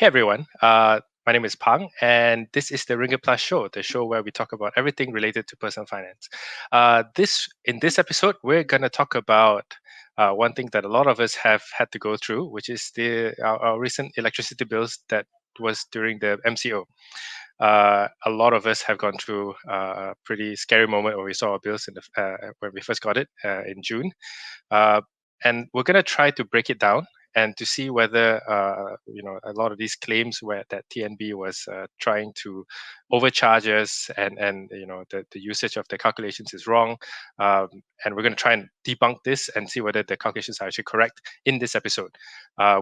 Hey everyone, my name is Pang, and this is the RinggitPlus Show, the show where we talk about everything related to personal finance. In this episode, we're gonna talk about one thing that a lot of us have had to go through, which is our recent electricity bills that was during the MCO. A lot of us have gone through a pretty scary moment when we saw our bills when we first got it in June, uh, and we're gonna try to break it down and to see whether a lot of these claims where that TNB was trying to overcharge us and the usage of the calculations is wrong, and we're going to try and debunk this and see whether the calculations are actually correct in this episode.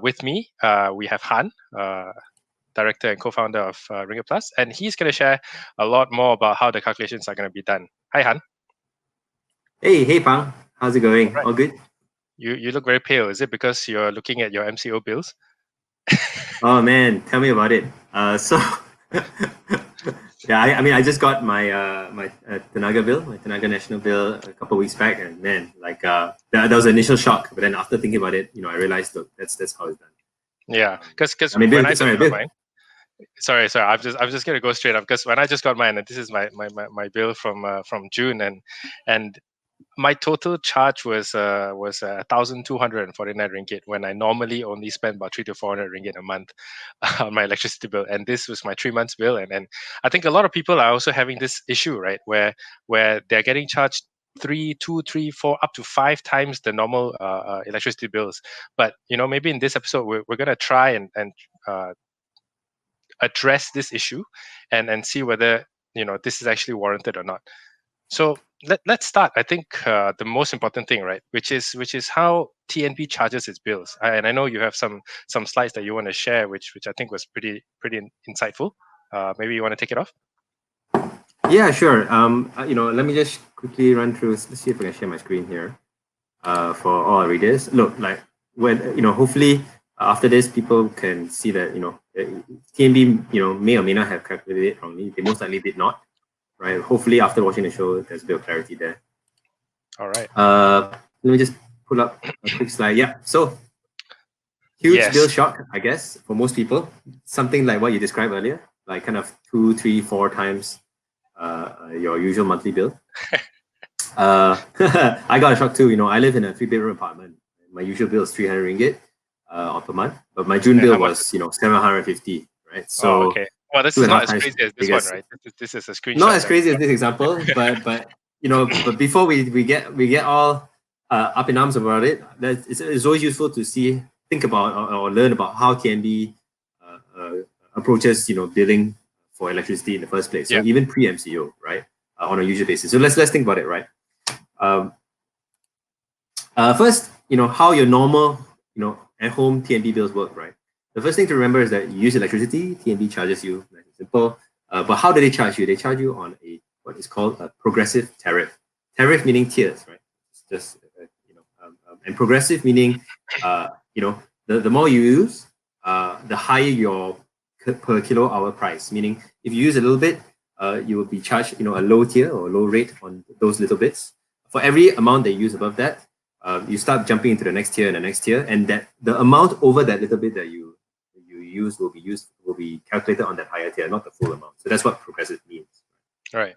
With me, we have Hann, director and co-founder of RinggitPlus, and he's going to share a lot more about how the calculations are going to be done. Hi, Hann. Hey, Pang. How's it going? Right. All good? You look very pale. Is it because you're looking at your MCO bills? Oh man, tell me about it. Yeah, I just got my Tenaga bill, my Tenaga national bill a couple of weeks back, and man, that was an initial shock. But then after thinking about it, I realized, look, that's how it's done. Yeah, because when I just got mine, sorry, I'm just gonna go straight up because when I just got mine, and this is my bill from June, and my total charge was 1,249 ringgit when I normally only spend about 300 to 400 ringgit a month on my electricity bill, and this was my 3 months bill, and I think a lot of people are also having this issue, right, where they're getting charged 3, 2, 3, 4, up to 5 times the normal electricity bills. But maybe in this episode we're gonna try and address this issue and see whether this is actually warranted or not. So let's start. I think the most important thing, right, which is how TNB charges its bills. And I know you have some slides that you want to share, which I think was pretty insightful. Maybe you want to take it off. Yeah, sure. Let me just quickly run through. Let's see if I can share my screen here for all our readers. Look, hopefully after this, people can see that TNB may or may not have calculated it wrongly. They most likely did not. Right. Hopefully, after watching the show, there's a bit of clarity there. All right. Let me just pull up a quick slide. Yeah. So huge bill shock, I guess, for most people. Something like what you described earlier, like kind of 2, 3, 4 times your usual monthly bill. I got a shock too. I live in a 3-bedroom apartment. My usual bill is 300 ringgit per month, but my June bill was 750. Right. So. Okay. Well, this is not as crazy as this one, right? This is a screenshot. Not as crazy as this example, but before we get all up in arms about it, it's always useful to think about or learn about how TNB approaches billing for electricity in the first place. So even pre-MCO, right, on a usual basis. So let's think about it, right? First, how your normal at home TNB bills work, right? The first thing to remember is that you use electricity, TNB charges you, nice and simple. But how do they charge you? They charge you on what is called a progressive tariff. Tariff meaning tiers, right? It's just and progressive meaning the more you use, the higher your per kilowatt hour price. Meaning if you use a little bit, you will be charged a low tier or low rate on those little bits. For every amount that you use above that, you start jumping into the next tier and the next tier, and that the amount over that little bit that you use will be calculated on that higher tier, not the full amount. So that's what progressive means. Right.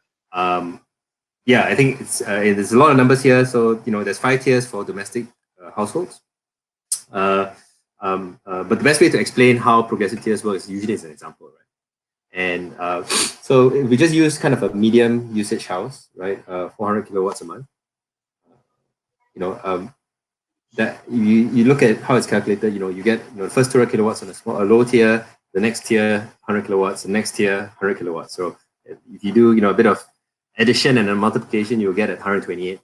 Yeah, I think there's a lot of numbers here. So there's 5 tiers for domestic households. But the best way to explain how progressive tiers work is usually as an example, right? And so we just use kind of a medium usage house, right? 400 kilowatts a month. That you look at how it's calculated, you get the first 200 kilowatts on a low tier, the next tier 100 kilowatts, the next tier 100 kilowatts. So if you do a bit of addition and a multiplication, you'll get at 128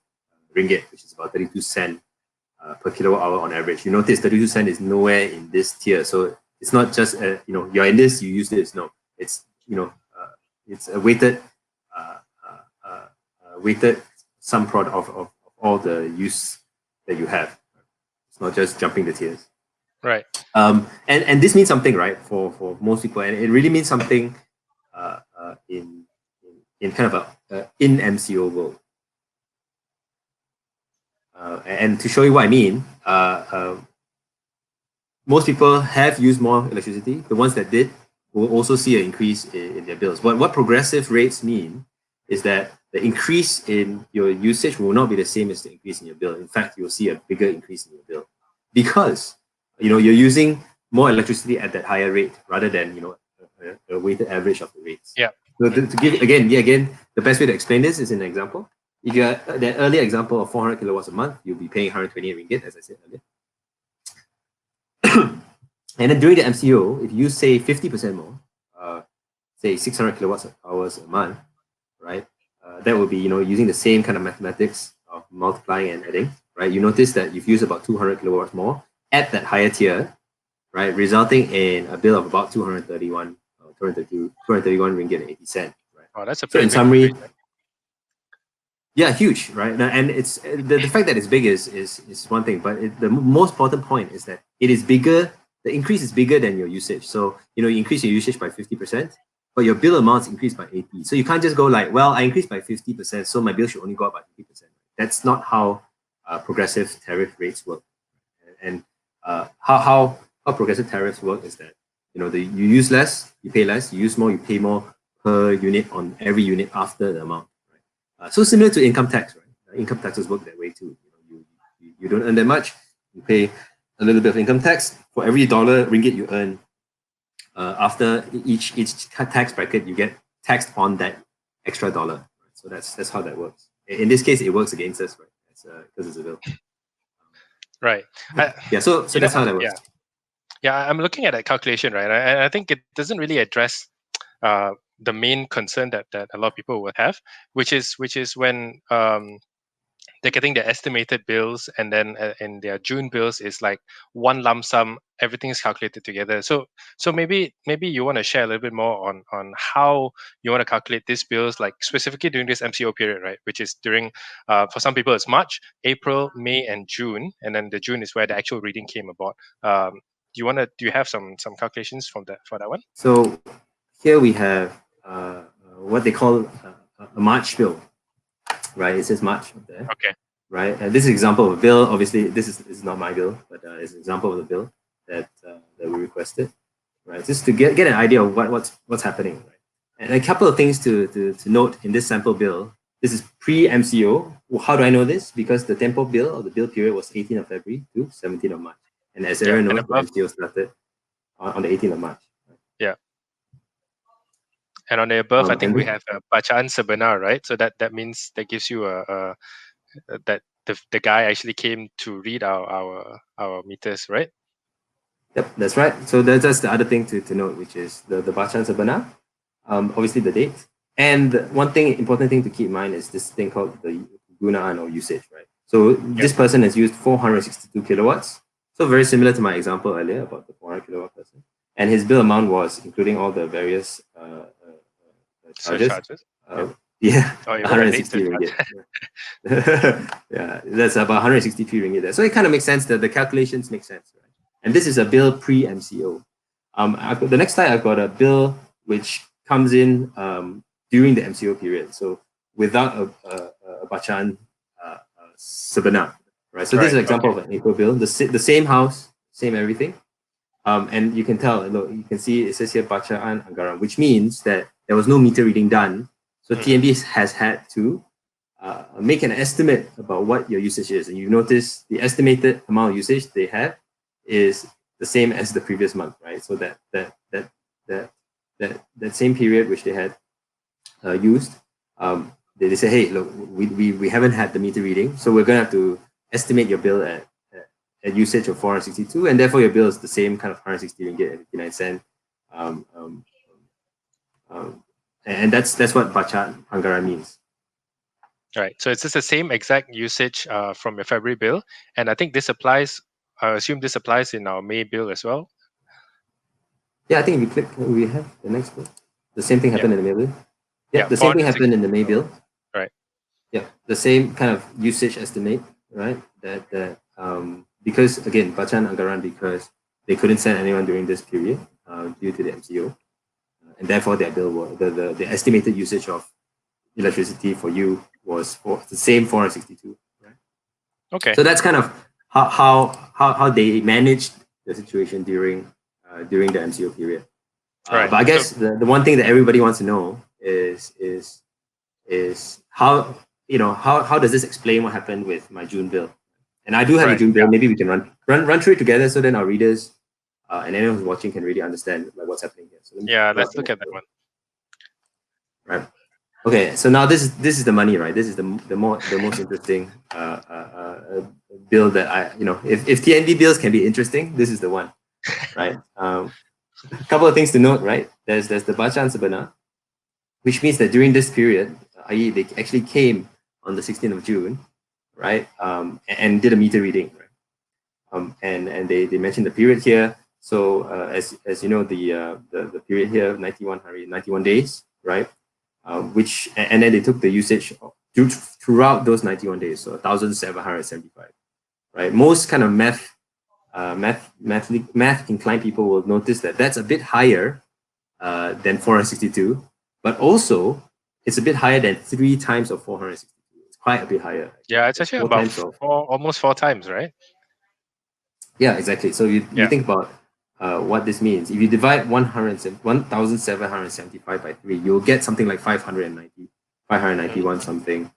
ringgit, which is about 32 cents per kilowatt hour on average. You notice 32 cents is nowhere in this tier, so it's not just you're in this, you use this. No, it's it's a weighted sum product of all the use that you have. Not just jumping the tiers, right? And this means something, right, for most people, and it really means something in kind of a in MCO world. And to show you what I mean, most people have used more electricity. The ones that did will also see an increase in their bills. But what progressive rates mean is that the increase in your usage will not be the same as the increase in your bill. In fact, you'll see a bigger increase in your bill because you're using more electricity at that higher rate rather than a weighted average of the rates. Yeah. So to give again, the best way to explain this is an example. If you are that earlier example of 400 kilowatts a month, you'll be paying 128 ringgit, as I said earlier. And then during the MCO, if you say 50% more, say 600 kilowatts hours a month, right? That will be using the same kind of mathematics of multiplying and adding, right? You notice that you've used about 200 kilowatts more at that higher tier, right? Resulting in a bill of about 231 ringgit and 80 cents, right? Oh, that's a So pretty in big summary, increase, right? yeah, huge, right? And it's the fact that it's big is one thing, but the most important point is that it is bigger. The increase is bigger than your usage. So you increase your usage by 50%, but your bill amounts increased by 80. So you can't just go like, well, I increased by 50%, so my bill should only go up by 50%. That's not how progressive tariff rates work. And how progressive tariffs work is that you use less, you pay less. You use more, you pay more per unit on every unit after the amount. So similar to income tax, right? Income taxes work that way too. You don't earn that much, you pay a little bit of income tax. For every ringgit you earn, after each tax bracket, you get taxed on that extra dollar. Right? So that's how that works. In this case, it works against us, right? Because it's a bill. Right. Yeah. So that's how that works. Yeah, I'm looking at that calculation, right? And I think it doesn't really address the main concern that a lot of people would have, which is when they're getting their estimated bills, and then in their June bills is like one lump sum, everything is calculated together. So maybe you want to share a little bit more on how you want to calculate these bills, like specifically during this MCO period, right? Which is during for some people it's March, April, May, and June, and then the June is where the actual reading came about. Do you have some calculations for that one? So here we have what they call a March bill, right? It says March up there. Okay. Right. This is an example of a bill. Obviously, this is not my bill, but it's an example of the bill that we requested, right? Just to get an idea of what's happening, right? And a couple of things to note in this sample bill. This is pre-MCO. How do I know this? Because the tempo bill or the bill period was 18th of February to 17th of March, and as everyone knows, the MCO started on the 18th of March. Right? Yeah. And on the above, I think we have a bacaan sebenar, right? So that means that gives you that the guy actually came to read our meters, right? Yep, that's right. So that's the other thing to note, which is the bacaan sebenar, obviously the date. And one important thing to keep in mind is this thing called the gunaan or usage, right? So this person has used 462 kilowatts. So very similar to my example earlier about the 400 kilowatt person. And his bill amount was, including all the various charges. Yeah, 160 ringgit. Yeah, that's about 163 ringgit there. So it kind of makes sense that the calculations make sense, right? And this is a bill pre-MCO. The next slide, I've got a bill which comes in during the MCO period. So without a bacaan sebenar, right? So this is an example of an April bill. The same house, same everything. And you can tell, look, you can see it says here bacaan anggaran, which means that there was no meter reading done. So TNB has had to make an estimate about what your usage is. And you notice the estimated amount of usage they have is the same as the previous month, right? So that same period which they had used, they say, hey, look, we haven't had the meter reading, so we're gonna have to estimate your bill at usage of 462, and therefore your bill is the same kind of 160 ringgit and 59 cent. And that's what bacaan anggaran means. Right. So it's just the same exact usage from your February bill, and I think this applies. I assume this applies in our May bill as well. Yeah, I think if you click, we have the next bill. The same thing happened in the May bill. Yeah, the same thing happened in the May bill. Right. Yeah, the same kind of usage estimate, right? That because again, bacaan anggaran, because they couldn't send anyone during this period due to the MCO, and therefore their bill was the estimated usage of electricity for you was for the same 462. Right? Okay. So that's kind of how they managed the situation during the MCO period. Right. But I guess the one thing that everybody wants to know is how how does this explain what happened with my June bill? And I do have a June bill. Maybe we can run through it together, so then our readers and anyone who's watching can really understand like what's happening here. So let's look at that one. Right. Okay. So now this is the money, right? This is the most interesting bill that if TNB bills can be interesting, this is the one, right? A couple of things to note, right? There's the bacaan sebenar, which means that during this period, i.e., they actually came on the 16th of June, right? And did a meter reading, right? And they mentioned the period here. So as you know, the period here, 91 days, right? And then they took the usage throughout those 91 days, so 1,775, right? Most kind of math inclined people will notice that that's a bit higher than 462, but also it's a bit higher than 3 times of 462. It's quite a bit higher. Yeah, it's actually about almost 4 times, right? Yeah, exactly. So you think about what this means. If you divide 1,775 by 3, you'll get something like 591 something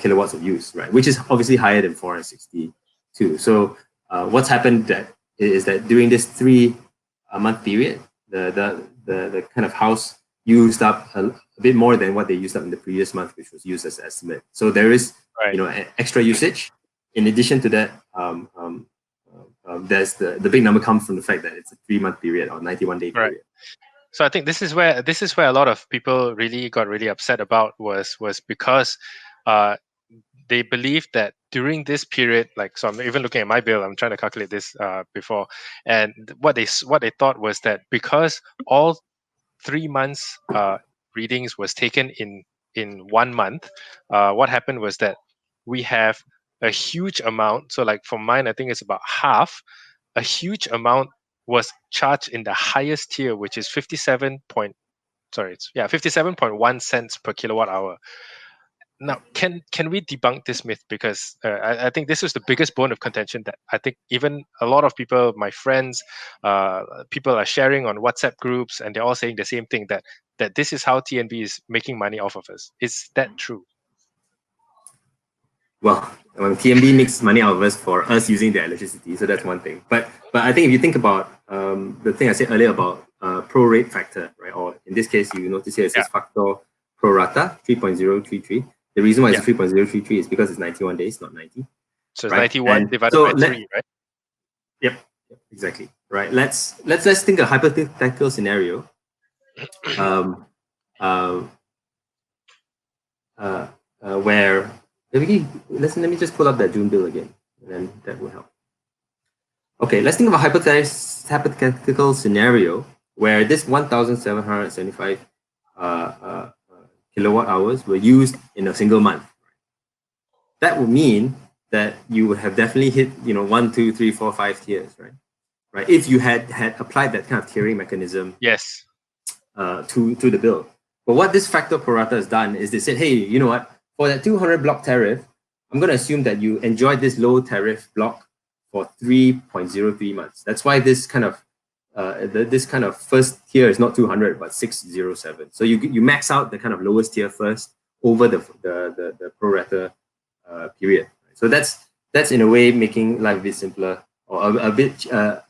kilowatts of use, right? Which is obviously higher than 462. So what's happened is that during this 3-month period, the kind of house used up a bit more than what they used up in the previous month, which was used as an estimate. So there is extra usage. In addition to that, there's the big number comes from the fact that it's a 3-month period or 91-day period. Right. So I think this is where a lot of people got really upset about was because they believed that during this period, so I'm even looking at my bill, I'm trying to calculate this before, and what they thought was that because all 3 months readings was taken in 1 month, what happened was that we have a huge amount. So like for mine, I think it's about half. A huge amount was charged in the highest tier, which is 57.1 cents per kilowatt hour. Now, can we debunk this myth? Because I think this is the biggest bone of contention that I think even a lot of people, my friends, people are sharing on WhatsApp groups, and they're all saying the same thing, that this is how TNB is making money off of us. Is that true? Well, TNB makes money out of us for us using their electricity, so that's one thing. But I think if you think about the thing I said earlier about pro-rate factor, right? Or in this case, you notice here it says factor pro rata 3.033. The reason why it's 3.033 is because it's 91 days, not 90. So it's 91 divided by 3, right? Yep, exactly. Right. Let's think a hypothetical scenario. Where let me just pull up that June bill again, and then that will help. Okay, let's think of a hypothetical scenario where this 1,775 kilowatt hours were used in a single month. That would mean that you would have definitely hit 1, 2, 3, 4, 5 tiers, right? Right. If you had applied that kind of tiering mechanism, yes, to the bill. But what this factor pro rata has done is they said, hey, you know what? For that 200 block tariff, I'm going to assume that you enjoyed this low tariff block for 3.03 months. That's why this kind of first tier is not 200 but 607. So you max out the kind of lowest tier first over the pro rata period. So that's in a way making life a bit simpler, or a bit a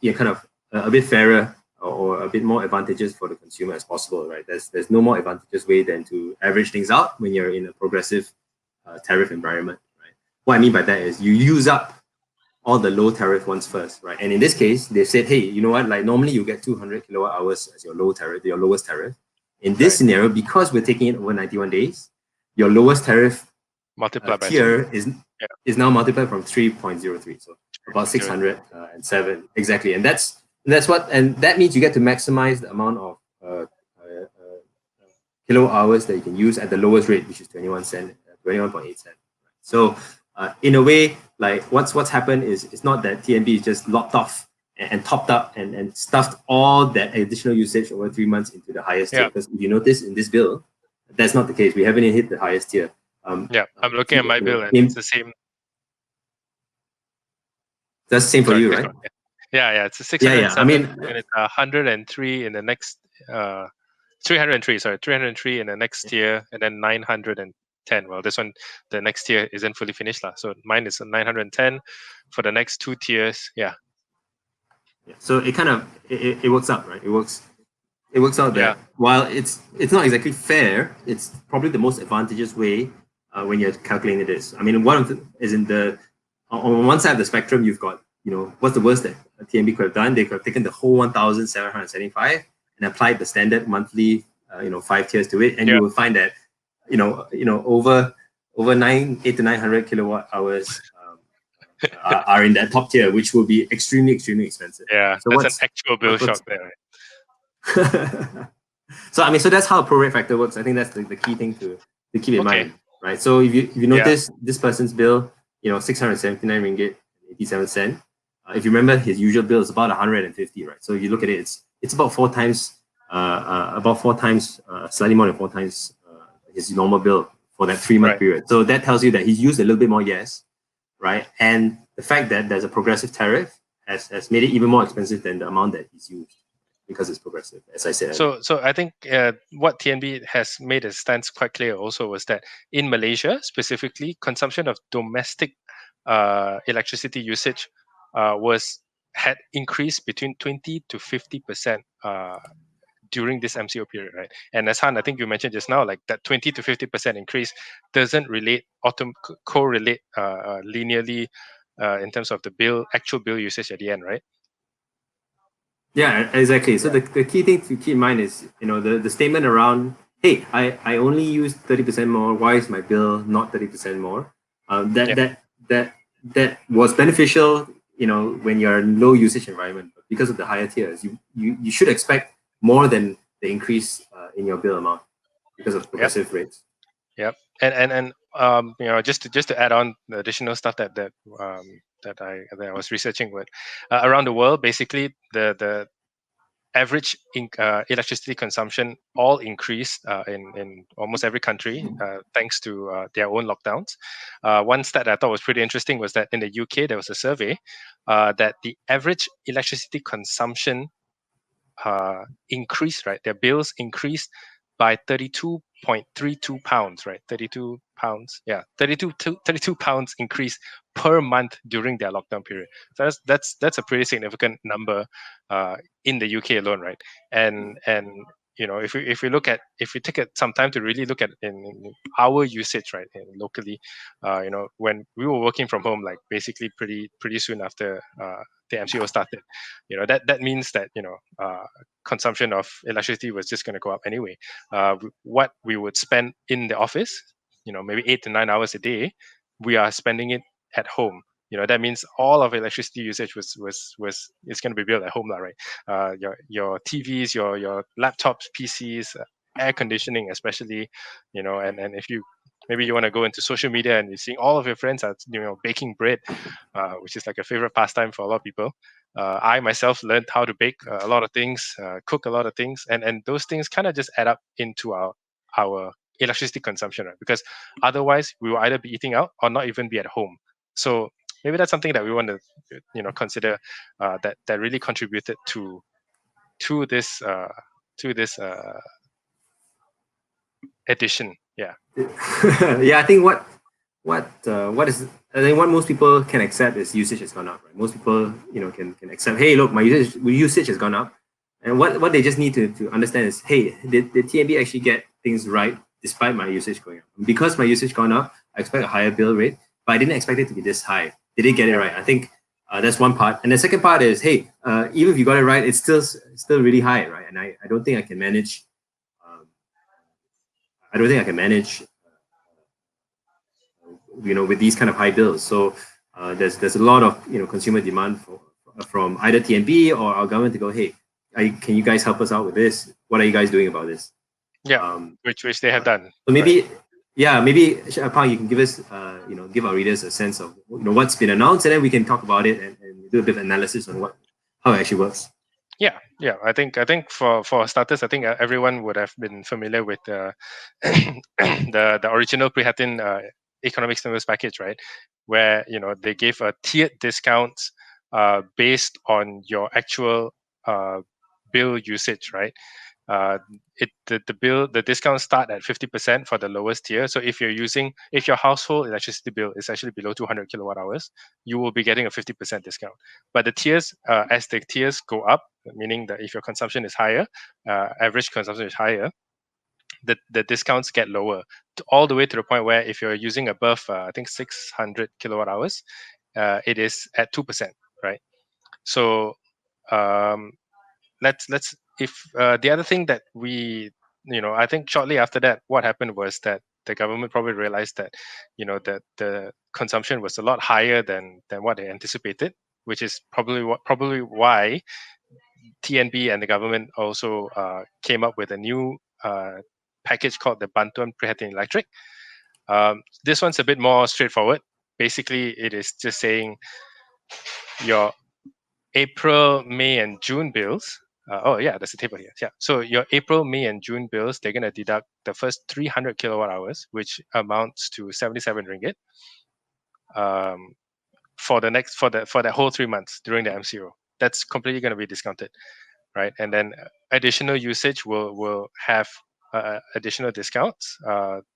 bit fairer, or a bit more advantageous for the consumer as possible, right? There's no more advantageous way than to average things out when you're in a progressive tariff environment, right? What I mean by that is you use up all the low tariff ones first, right? And in this case, they said, hey, you know what? Like normally you get 200 kilowatt hours as your lowest tariff. In this scenario, because we're taking it over 91 days, your lowest tariff tier is now multiplied from 3.03, so about 607 exactly. And that means you get to maximize the amount of kilowatt hours that you can use at the lowest rate, which is 21.8 cents. So in a way, like what's happened is it's not that TNB is just lopped off and topped up and stuffed all that additional usage over 3 months into the highest tier. Because if you notice in this bill, that's not the case. We haven't even hit the highest tier. I'm looking at my bill, and it's the same. That's the same for you, right? Yeah, it's a Yeah. I 607, mean, and it's 103 in the next. 303. Sorry, 303 in the next year, and then 910. Well, this one, the next tier isn't fully finished, lah. So mine is 910 for the next two tiers. Yeah. so it kind of it works out, right? It works out Yeah. that while it's not exactly fair, it's probably the most advantageous way when you're calculating this. I mean, one of the, is in the on one side of the spectrum, you've got, what's the worst that TNB could have done? They could have taken the whole 1,775 and applied the standard monthly 5 tiers to it, and you will find that over 8 to 900 kilowatt hours are in that top tier, which will be extremely expensive. Yeah, So that's an actual bill shock there. Right? So I mean, so that's how pro rate factor works. I think that's the key thing to keep in mind, right? So if you notice this person's bill, 679 ringgit 87 cent. If you remember, his usual bill is about 150, right? So if you look at it, it's about four times, slightly more than four times his normal bill for that 3-month period. So that tells you that he's used a little bit more, yes, right? And the fact that there's a progressive tariff has made it even more expensive than the amount that he's used, because it's progressive, as I said. So I think what TNB has made its stance quite clear also was that in Malaysia specifically, consumption of domestic electricity usage had increased between 20 to 50% during this MCO period, right? And as Han, I think you mentioned just now, like that 20 to 50% increase doesn't correlate linearly in terms of the actual bill usage at the end, right? Yeah, exactly. So the key thing to keep in mind is, the statement around, hey, I only use 30% more. Why is my bill not 30% more? That was beneficial, when you're in low usage environment. But because of the higher tiers, you should expect more than the increase in your bill amount because of progressive rates. Yep. And just to add on the additional stuff that I was researching with around the world, basically the average electricity consumption all increased in almost every country thanks to their own lockdowns. One stat I thought was pretty interesting was that in the UK there was a survey that the average electricity consumption increased, right? Their bills increased by 32.32 pounds, right? 32 pounds, 32 pounds increase per month during their lockdown period. So that's a pretty significant number in the UK alone, right? And if we take some time to really look at in our usage, right, locally, when we were working from home, like basically pretty soon after the MCO started, that means that consumption of electricity was just going to go up anyway. What we would spend in the office, maybe 8 to 9 hours a day, we are spending it at home. That means all of electricity usage is going to be built at home, right? Your TVs, your laptops, PCs, air conditioning, especially, and if you maybe you want to go into social media and you're seeing all of your friends are baking bread, which is like a favorite pastime for a lot of people. I myself learned how to bake a lot of things, cook a lot of things, and those things kind of just add up into our electricity consumption, right? Because otherwise we will either be eating out or not even be at home. So maybe that's something that we want to consider that really contributed to this addition. Yeah. Yeah, I think what most people can accept is usage has gone up, right? Most people can accept, hey, look, my usage has gone up, and what they just need to understand is, hey, did TNB actually get things right despite my usage going up? Because my usage gone up, I expect a higher bill rate, but I didn't expect it to be this high. Did they get it right? I think that's one part, and the second part is, hey, even if you got it right, it's still really high, right? And I don't think I can manage. I don't think I can manage with these kind of high bills. So there's a lot of consumer demand from either TNB or our government to go, hey, can you guys help us out with this? What are you guys doing about this? Yeah, which they have done. So maybe, maybe Pang, you can give us, give our readers a sense of what's been announced, and then we can talk about it and do a bit of analysis on how it actually works. Yeah. I think for starters, I think everyone would have been familiar with the original Prihatin economic stimulus package, right? Where they gave a tiered discounts based on your actual bill usage, right? The discounts start at 50% for the lowest tier. So if your household electricity bill is actually below 200 kilowatt hours, you will be getting a 50% discount. But the tiers, as the tiers go up, meaning that if your consumption is higher, average consumption is higher, the discounts get lower, all the way to the point where if you're using above, I think 600 kilowatt hours, it is at 2%, right? So um, let's if the other thing that I think shortly after that, what happened was that the government probably realized that that the consumption was a lot higher than what they anticipated, which is probably why TNB and the government also came up with a new package called the Bantuan Prihatin Electric. This one's a bit more straightforward. Basically, it is just saying your April, May, and June bills. Oh yeah, there's a table here. Yeah, so your April, May, and June bills, they're gonna deduct the first 300 kilowatt hours, which amounts to 77 ringgit, for that whole 3 months during the MCO. That's completely gonna be discounted, right? And then additional usage will have additional discounts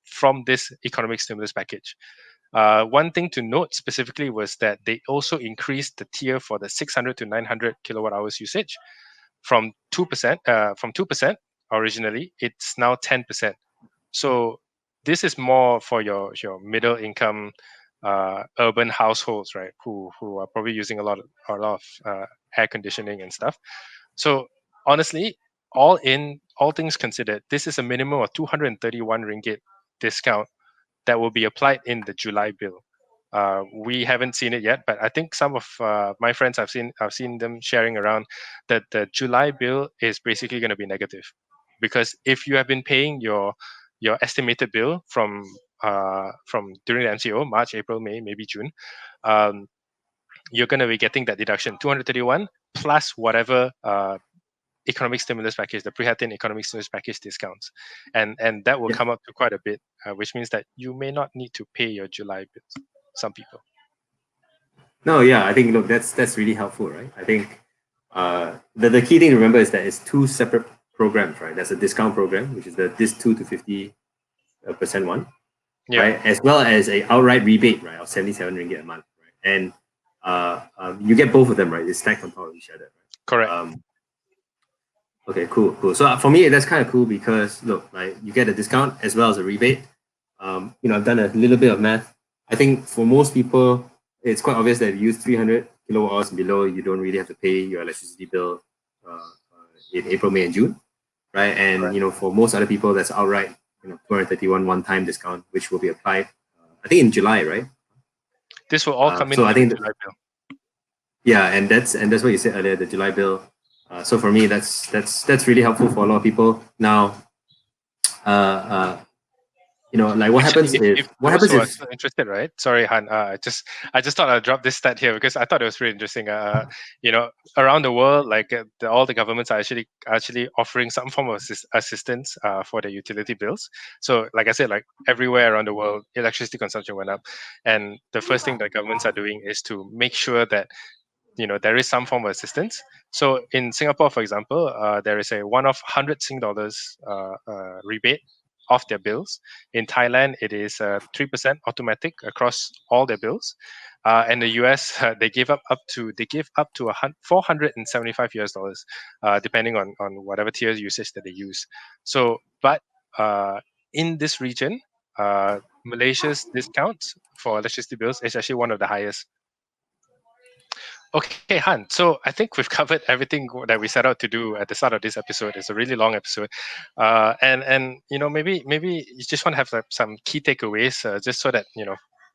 from this economic stimulus package. One thing to note specifically was that they also increased the tier for the 600 to 900 kilowatt hours usage from 2%. From 2% originally, it's now 10%. So this is more for your middle income urban households, right? Who are probably using a lot of air conditioning and stuff. So honestly, all things considered, this is a minimum of 231 ringgit discount that will be applied in the July bill. We haven't seen it yet, but I think some of my friends, I've seen them sharing around that the July bill is basically going to be negative, because if you have been paying your estimated bill from during the MCO, March, April, May, maybe June, um, you're going to be getting that deduction 231 plus whatever economic stimulus package, the Prihatin economic stimulus package discounts, and that will come up to quite a bit, which means that you may not need to pay your July bills. Some people. No, yeah, I think look, that's really helpful, right? I think the key thing to remember is that it's two separate programs, right? There's a discount program, which is this 2 to 50% one, right? As well as a outright rebate, right, of 77 ringgit a month, right? And you get both of them, right? It's stacked on top of each other, right? Correct. Okay, cool. So for me, that's kind of cool because look, like you get a discount as well as a rebate. I've done a little bit of math. I think for most people, it's quite obvious that if you use 300 kilowatt hours and below, you don't really have to pay your electricity bill in April, May, and June, right? And for most other people, that's outright 231 one-time discount, which will be applied, I think in July, right? This will all come in. So I think the July bill. Yeah, and that's what you said earlier, the July bill. So for me, that's really helpful for a lot of people. Now, like what happens if interested, right? Sorry, Han. I just thought I'd drop this stat here because I thought it was really interesting. Around the world, like all the governments are actually offering some form of assistance for their utility bills. So, like I said, like everywhere around the world, electricity consumption went up, and the first thing that governments are doing is to make sure that there is some form of assistance. So in Singapore, for example, there is a one-off 100 Sing dollars rebate off their bills. In Thailand, it is 3% automatic across all their bills. And the US, they give up to $475 depending on whatever tier usage that they use. So, but in this region, Malaysia's discounts for electricity bills is actually one of the highest. Okay, Han. So I think we've covered everything that we set out to do at the start of this episode. It's a really long episode, and maybe you just want to have some key takeaways, just so that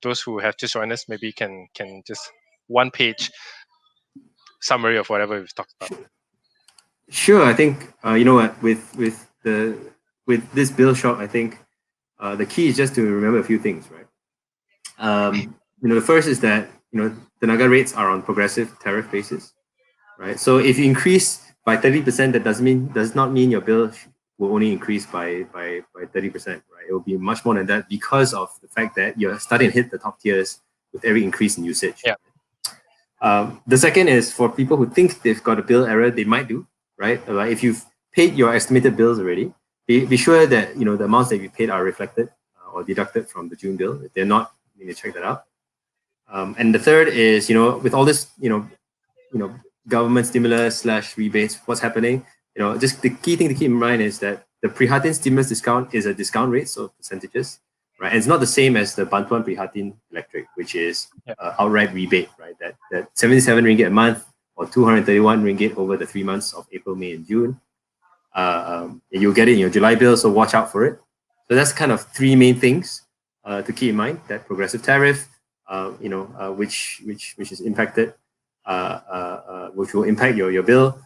those who have just joined us maybe can just one-page summary of whatever we've talked about. Sure. I think with this bill shock, I think the key is just to remember a few things, right? The first is that the Naga rates are on progressive tariff basis, right? So if you increase by 30%, that does not mean your bill will only increase by 30%, right? It will be much more than that because of the fact that you're starting to hit the top tiers with every increase in usage. Yeah. The second is for people who think they've got a bill error, they might do, right? Like if you've paid your estimated bills already, be sure that the amounts that you paid are reflected or deducted from the June bill. If they're not, you need to check that out. And the third is, with all this, government stimulus / rebates, what's happening, just the key thing to keep in mind is that the Prihatin stimulus discount is a discount rate, so percentages, right? And it's not the same as the Bantuan Prihatin Electric, which is outright rebate, right? That 77 ringgit a month or 231 ringgit over the 3 months of April, May, and June. You'll get it in your July bill, so watch out for it. So that's kind of three main things to keep in mind: that progressive tariff, which is impacted, which will impact your bill,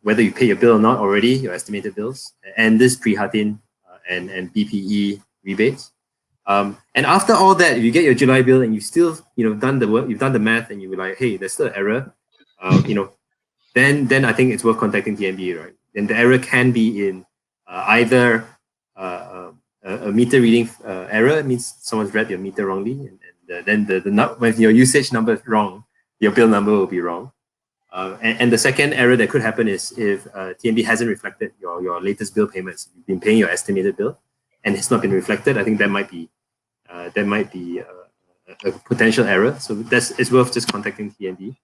whether you pay your bill or not already, your estimated bills, and this Prihatin and BPE rebates. And after all that, if you get your July bill and you still done the work, you've done the math, and you're like, hey, there's still an error, then I think it's worth contacting TNB, right? And the error can be in either a meter reading error, means someone's read your meter wrongly, and then when your usage number is wrong, your bill number will be wrong. And the second error that could happen is if TNB hasn't reflected your latest bill payments. You've been paying your estimated bill, and it's not been reflected. I think that might be a potential error. So it's worth just contacting TNB.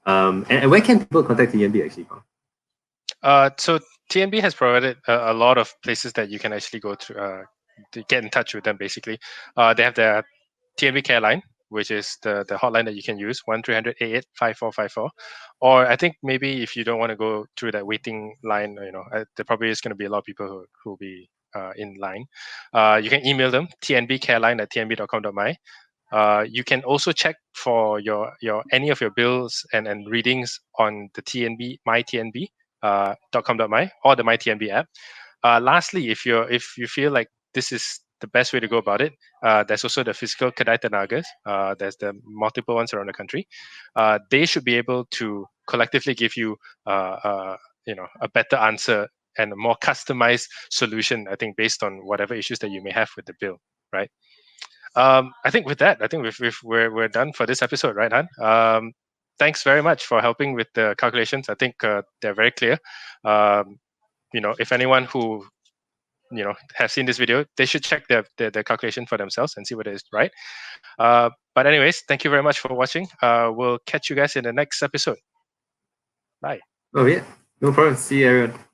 And where can people contact TNB actually? So TNB has provided a lot of places that you can actually go to get in touch with them. Basically, they have their TNB care line, which is the hotline that you can use, 1-300-88-5454. Or I think maybe if you don't want to go through that waiting line, there probably is going to be a lot of people who will be in line. You can email them, tnbcareline@tnb.com.my. You can also check for your any of your bills and readings on the TNB myTNB.com.my or the myTNB app. Lastly, if you feel like this is the best way to go about it, there's also the physical Kedai Tenagas. There's the multiple ones around the country. They should be able to collectively give you a better answer and a more customized solution, I think, based on whatever issues that you may have with the bill, right? I think with that, we're done for this episode, right, Han? Thanks very much for helping with the calculations. I think they're very clear. If anyone who have seen this video, they should check their calculation for themselves and see what it is, right? But anyways, thank you very much for watching. We'll catch you guys in the next episode. Bye. Oh yeah, no problem. See you, everyone.